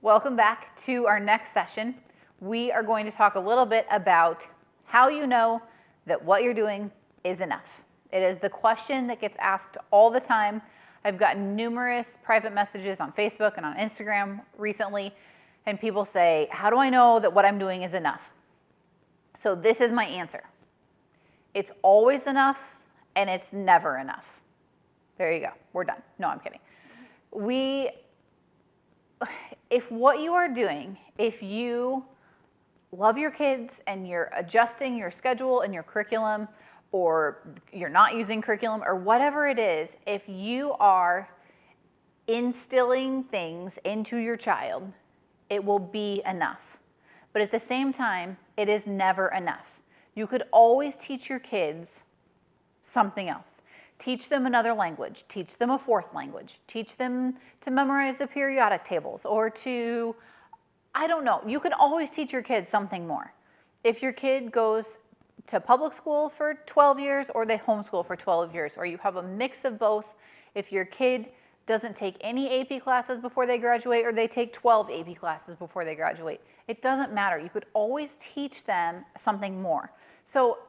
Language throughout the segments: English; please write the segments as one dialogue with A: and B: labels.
A: Welcome back to our next session. We are going to talk a little bit about how you know that what you're doing is enough. It is the question that gets asked all the time. I've gotten numerous private messages on Facebook and on Instagram recently, and people say, how do I know that what I'm doing is enough? So this is my answer. It's always enough, and it's never enough. There you go. We're done. No, I'm kidding. If what you are doing, if you love your kids and you're adjusting your schedule and your curriculum, or you're not using curriculum, or whatever it is, if you are instilling things into your child, it will be enough. But at the same time, it is never enough. You could always teach your kids something else. Teach them another language, teach them a fourth language, teach them to memorize the periodic tables, or to, I don't know, you can always teach your kids something more. If your kid goes to public school for 12 years or they homeschool for 12 years, or you have a mix of both, if your kid doesn't take any AP classes before they graduate, or they take 12 AP classes before they graduate, it doesn't matter. You could always teach them something more. So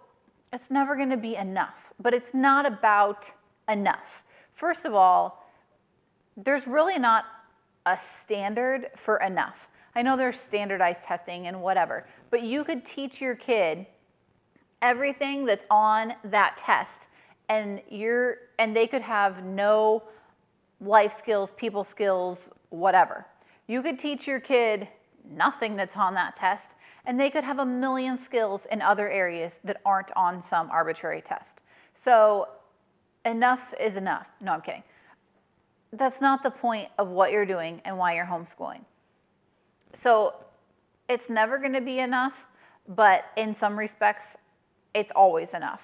A: it's never going to be enough, but it's not about enough. First of all, there's really not a standard for enough. I know there's standardized testing and whatever, but you could teach your kid everything that's on that test, and they could have no life skills, people skills, whatever. You could teach your kid nothing that's on that test, and they could have a million skills in other areas that aren't on some arbitrary test. So enough is enough. No, I'm kidding. That's not the point of what you're doing and why you're homeschooling. So it's never going to be enough, but in some respects, it's always enough.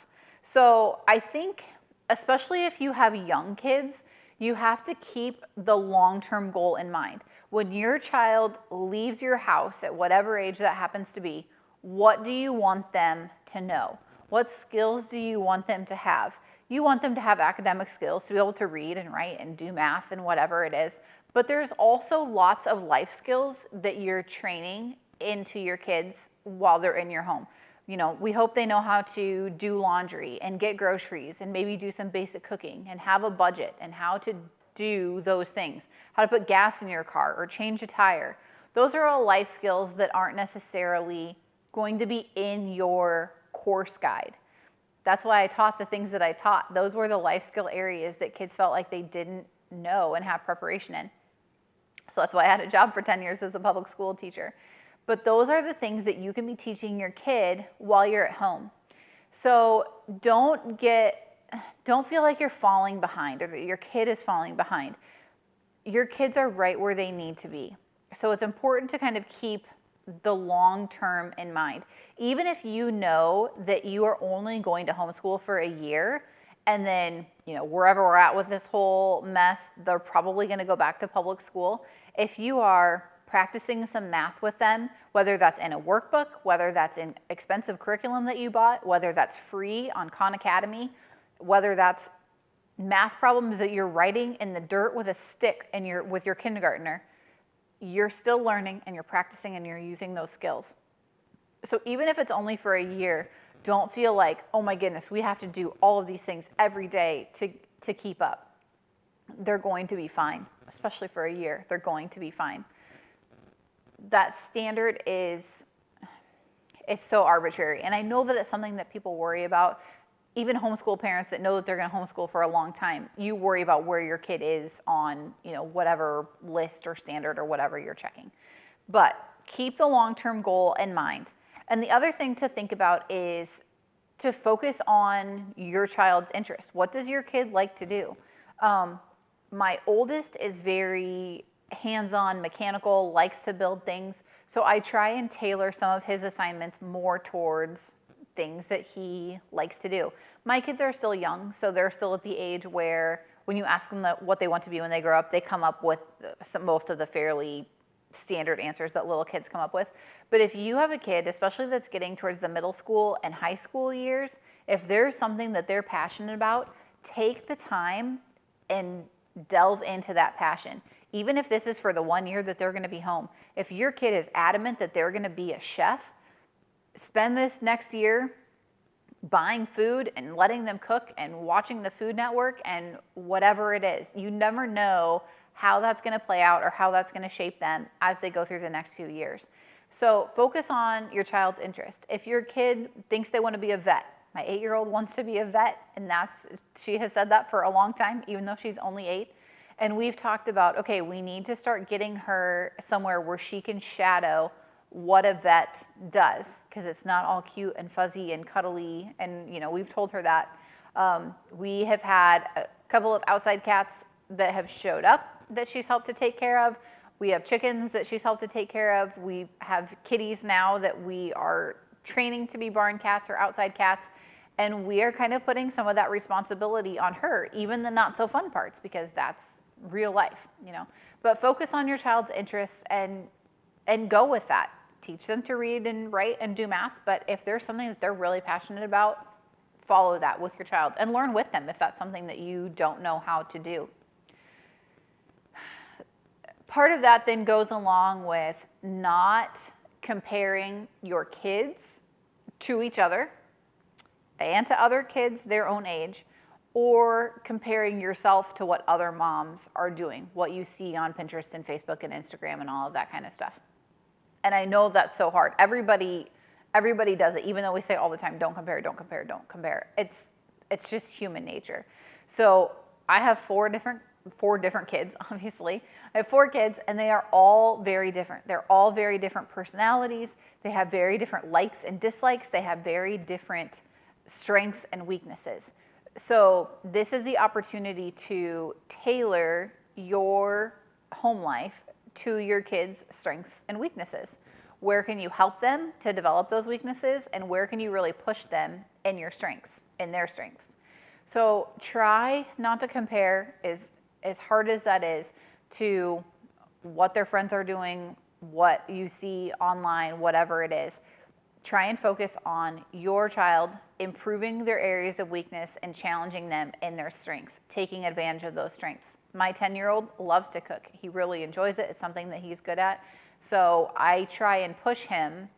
A: So I think, especially if you have young kids, you have to keep the long-term goal in mind. When your child leaves your house at whatever age that happens to be, what do you want them to know? What skills do you want them to have? You want them to have academic skills, to be able to read and write and do math and whatever it is. But there's also lots of life skills that you're training into your kids while they're in your home. You know, we hope they know how to do laundry and get groceries and maybe do some basic cooking and have a budget and how to do those things, how to put gas in your car or change a tire. Those are all life skills that aren't necessarily going to be in your course guide. That's why I taught the things that I taught. Those were the life skill areas that kids felt like they didn't know and have preparation in. So that's why I had a job for 10 years as a public school teacher. But those are the things that you can be teaching your kid while you're at home. So don't feel like you're falling behind or that your kid is falling behind. Your kids are right where they need to be. So it's important to kind of keep the long term in mind. Even if you know that you are only going to homeschool for a year, and then, wherever we're at with this whole mess, they're probably going to go back to public school. If you are practicing some math with them, whether that's in a workbook, whether that's in expensive curriculum that you bought, whether that's free on Khan Academy, whether that's math problems that you're writing in the dirt with a stick with your kindergartner, you're still learning and you're practicing and you're using those skills. So even if it's only for a year, don't feel like, oh my goodness, we have to do all of these things every day to keep up. They're going to be fine, especially for a year. They're going to be fine. That standard it's so arbitrary. And I know that it's something that people worry about. Even homeschool parents that know that they're going to homeschool for a long time, you worry about where your kid is on, whatever list or standard or whatever you're checking. But keep the long-term goal in mind. And the other thing to think about is to focus on your child's interest. What does your kid like to do? My oldest is very hands-on, mechanical, likes to build things. So I try and tailor some of his assignments more towards things that he likes to do. My kids are still young, so they're still at the age where when you ask them what they want to be when they grow up, they come up with most of the fairly standard answers that little kids come up with. But if you have a kid, especially that's getting towards the middle school and high school years, if there's something that they're passionate about, take the time and delve into that passion. Even if this is for the 1 year that they're going to be home. If your kid is adamant that they're going to be a chef, spend this next year buying food and letting them cook and watching the Food Network and whatever it is. You never know how that's going to play out or how that's going to shape them as they go through the next few years. So focus on your child's interest. If your kid thinks they want to be a vet, my 8-year-old wants to be a vet, and she has said that for a long time, even though she's only 8. And we've talked about, okay, we need to start getting her somewhere where she can shadow what a vet does, because it's not all cute and fuzzy and cuddly. And, we've told her that. We have had a couple of outside cats that have showed up that she's helped to take care of. We have chickens that she's helped to take care of. We have kitties now that we are training to be barn cats or outside cats. And we are kind of putting some of that responsibility on her, even the not so fun parts, because that's real life, But focus on your child's interests and go with that. Teach them to read and write and do math. But if there's something that they're really passionate about, follow that with your child and learn with them if that's something that you don't know how to do. Part of that then goes along with not comparing your kids to each other and to other kids their own age, or comparing yourself to what other moms are doing, what you see on Pinterest and Facebook and Instagram and all of that kind of stuff. And I know that's so hard. Everybody does it, even though we say all the time, don't compare, don't compare, don't compare. It's just human nature. So I have four different kids, obviously. I have 4 kids, and they are all very different. They're all very different personalities. They have very different likes and dislikes. They have very different strengths and weaknesses. So this is the opportunity to tailor your home life to your kids' strengths and weaknesses. Where can you help them to develop those weaknesses, and where can you really push them in your strengths, in their strengths? So try not to compare, as hard as that is, to what their friends are doing, what you see online, whatever it is. Try and focus on your child improving their areas of weakness and challenging them in their strengths, taking advantage of those strengths. My 10-year-old loves to cook. He really enjoys it. It's something that he's good at. So I try and push him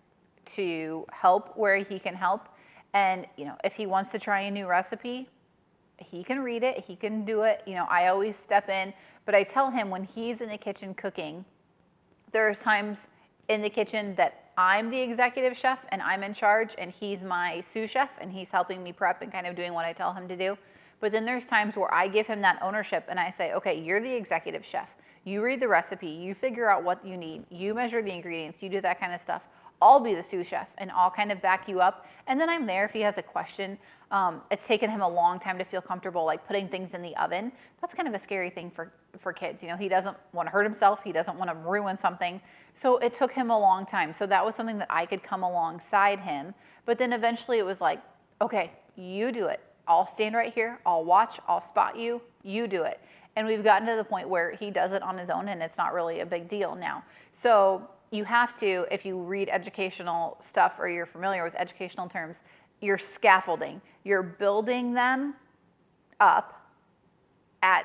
A: to help where he can help. And, if he wants to try a new recipe, he can read it, he can do it. I always step in, but I tell him when he's in the kitchen cooking, there's times in the kitchen that I'm the executive chef and I'm in charge, and he's my sous chef and he's helping me prep and kind of doing what I tell him to do. But then there's times where I give him that ownership and I say, okay, you're the executive chef. You read the recipe, you figure out what you need, you measure the ingredients, you do that kind of stuff. I'll be the sous chef and I'll kind of back you up. And then I'm there if he has a question. It's taken him a long time to feel comfortable, like putting things in the oven. That's kind of a scary thing for kids. He doesn't want to hurt himself. He doesn't want to ruin something. So it took him a long time. So that was something that I could come alongside him. But then eventually it was like, okay, you do it. I'll stand right here. I'll watch. I'll spot you. You do it. And we've gotten to the point where he does it on his own, and it's not really a big deal now. So you have to, if you read educational stuff or you're familiar with educational terms, you're scaffolding. You're building them up at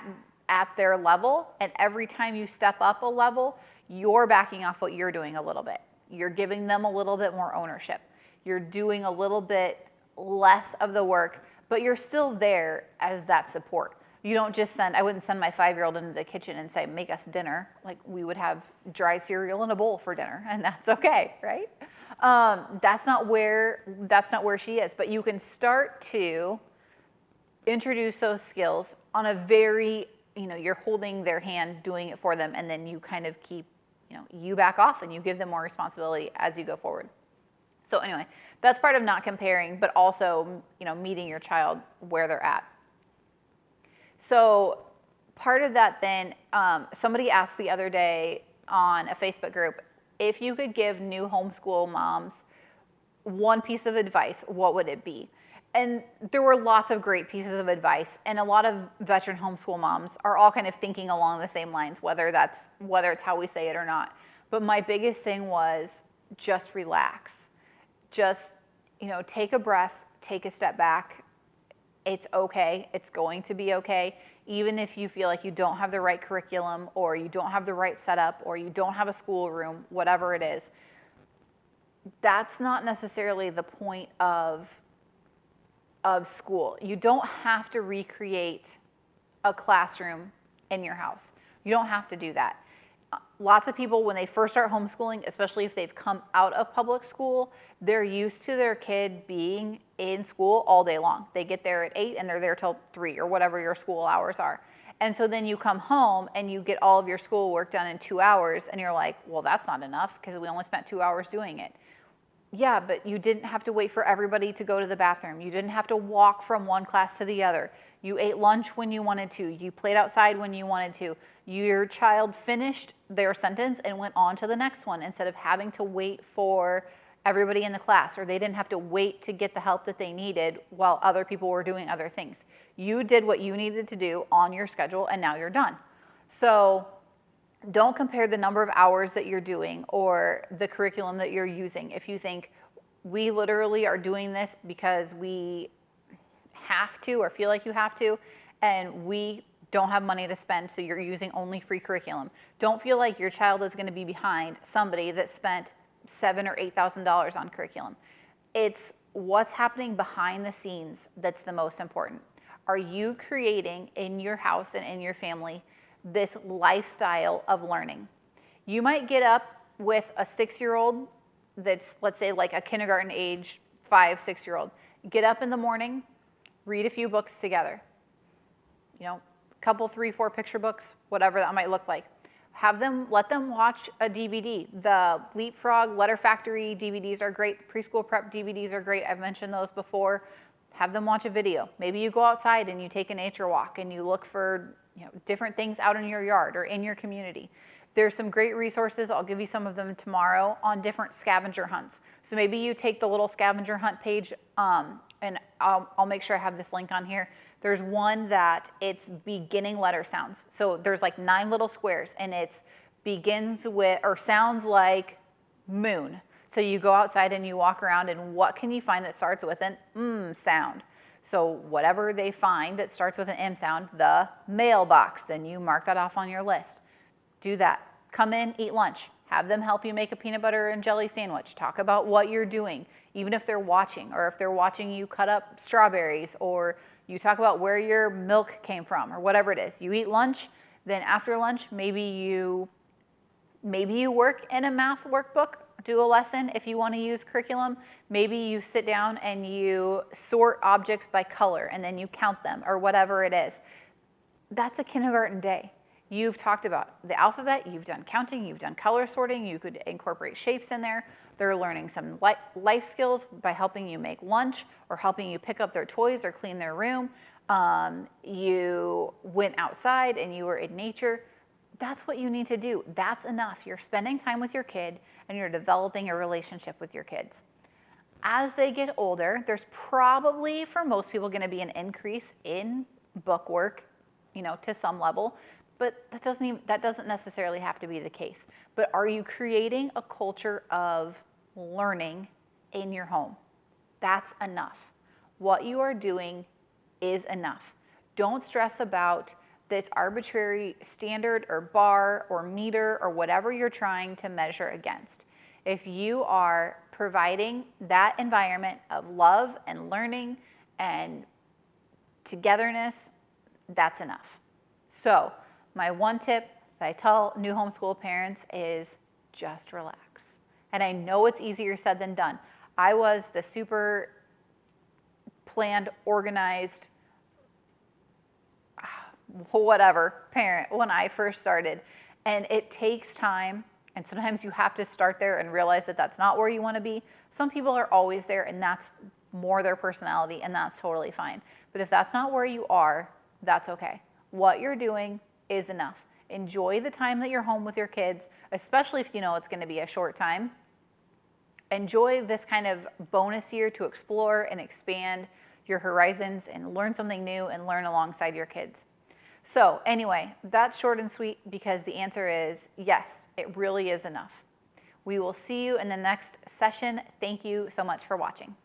A: their level, and every time you step up a level, you're backing off what you're doing a little bit. You're giving them a little bit more ownership. You're doing a little bit less of the work, but you're still there as that support. You don't just I wouldn't send my 5-year-old into the kitchen and say, make us dinner. Like, we would have dry cereal in a bowl for dinner, and that's okay, right? That's not where she is. But you can start to introduce those skills on a very, you're holding their hand, doing it for them, and then you kind of keep, you back off and you give them more responsibility as you go forward. So anyway, that's part of not comparing, but also, meeting your child where they're at. So part of that then, somebody asked the other day on a Facebook group, if you could give new homeschool moms one piece of advice, what would it be? And there were lots of great pieces of advice, and a lot of veteran homeschool moms are all kind of thinking along the same lines, whether it's how we say it or not. But my biggest thing was just relax. Just, take a breath, take a step back. It's okay. It's going to be okay. even if you feel like you don't have the right curriculum or you don't have the right setup or you don't have a schoolroom, whatever it is. That's not necessarily the point of school. You don't have to recreate a classroom in your house. You don't have to do that. Lots of people, when they first start homeschooling, especially if they've come out of public school, they're used to their kid being in school all day long. They get there at 8 and they're there till 3 or whatever your school hours are. And so then you come home and you get all of your schoolwork done in 2 hours and you're like, well, that's not enough because we only spent 2 hours doing it. Yeah, but you didn't have to wait for everybody to go to the bathroom. You didn't have to walk from one class to the other. You ate lunch when you wanted to. You played outside when you wanted to. Your child finished their sentence and went on to the next one instead of having to wait for everybody in the class, or they didn't have to wait to get the help that they needed while other people were doing other things. You did what you needed to do on your schedule and now you're done. So don't compare the number of hours that you're doing or the curriculum that you're using. If you think we literally are doing this because we have to or feel like you have to, and we don't have money to spend, so you're using only free curriculum. Don't feel like your child is going to be behind somebody that spent $7,000 or $8,000 on curriculum. It's what's happening behind the scenes that's the most important. Are you creating in your house and in your family this lifestyle of learning? You might get up with a 6-year-old that's, let's say, like a kindergarten age, 5, 6-year-old. Get up in the morning, read a few books together. You know, a couple, 3, 4 picture books, whatever that might look like. Let them watch a DVD. The Leapfrog, Letter Factory DVDs are great. Preschool prep DVDs are great. I've mentioned those before. Have them watch a video. Maybe you go outside and you take a nature walk and you look for different things out in your yard or in your community. There's some great resources. I'll give you some of them tomorrow on different scavenger hunts. So maybe you take the little scavenger hunt page, and I'll make sure I have this link on here. There's one that it's beginning letter sounds. So there's like 9 little squares and it begins with or sounds like moon. So you go outside and you walk around and what can you find that starts with an sound? So whatever they find that starts with an M sound, the mailbox, then you mark that off on your list. Do that. Come in, eat lunch. Have them help you make a peanut butter and jelly sandwich. Talk about what you're doing, even if they're watching, or if they're watching you cut up strawberries, or you talk about where your milk came from, or whatever it is. You eat lunch, then after lunch, maybe you work in a math workbook, do a lesson if you want to use curriculum. Maybe you sit down and you sort objects by color and then you count them, or whatever it is. That's a kindergarten day. You've talked about the alphabet, you've done counting, you've done color sorting, you could incorporate shapes in there. They're learning some life skills by helping you make lunch or helping you pick up their toys or clean their room. You went outside and you were in nature. That's what you need to do. That's enough. You're spending time with your kid and you're developing a relationship with your kids. As they get older, there's probably, for most people, going to be an increase in book work, to some level. But that doesn't necessarily have to be the case. But are you creating a culture of learning in your home? That's enough. What you are doing is enough. Don't stress about this arbitrary standard or bar or meter or whatever you're trying to measure against. If you are providing that environment of love and learning and togetherness, that's enough. So, my one tip that I tell new homeschool parents is just relax. And I know it's easier said than done. I was the super planned, organized, whatever parent when I first started. And it takes time. And sometimes you have to start there and realize that that's not where you want to be. Some people are always there and that's more their personality and that's totally fine. But if that's not where you are, that's okay. What you're doing is enough. Enjoy the time that you're home with your kids, especially if you know it's going to be a short time. Enjoy this kind of bonus year to explore and expand your horizons and learn something new and learn alongside your kids. So anyway, that's short and sweet because the answer is yes, it really is enough. We will see you in the next session. Thank you so much for watching.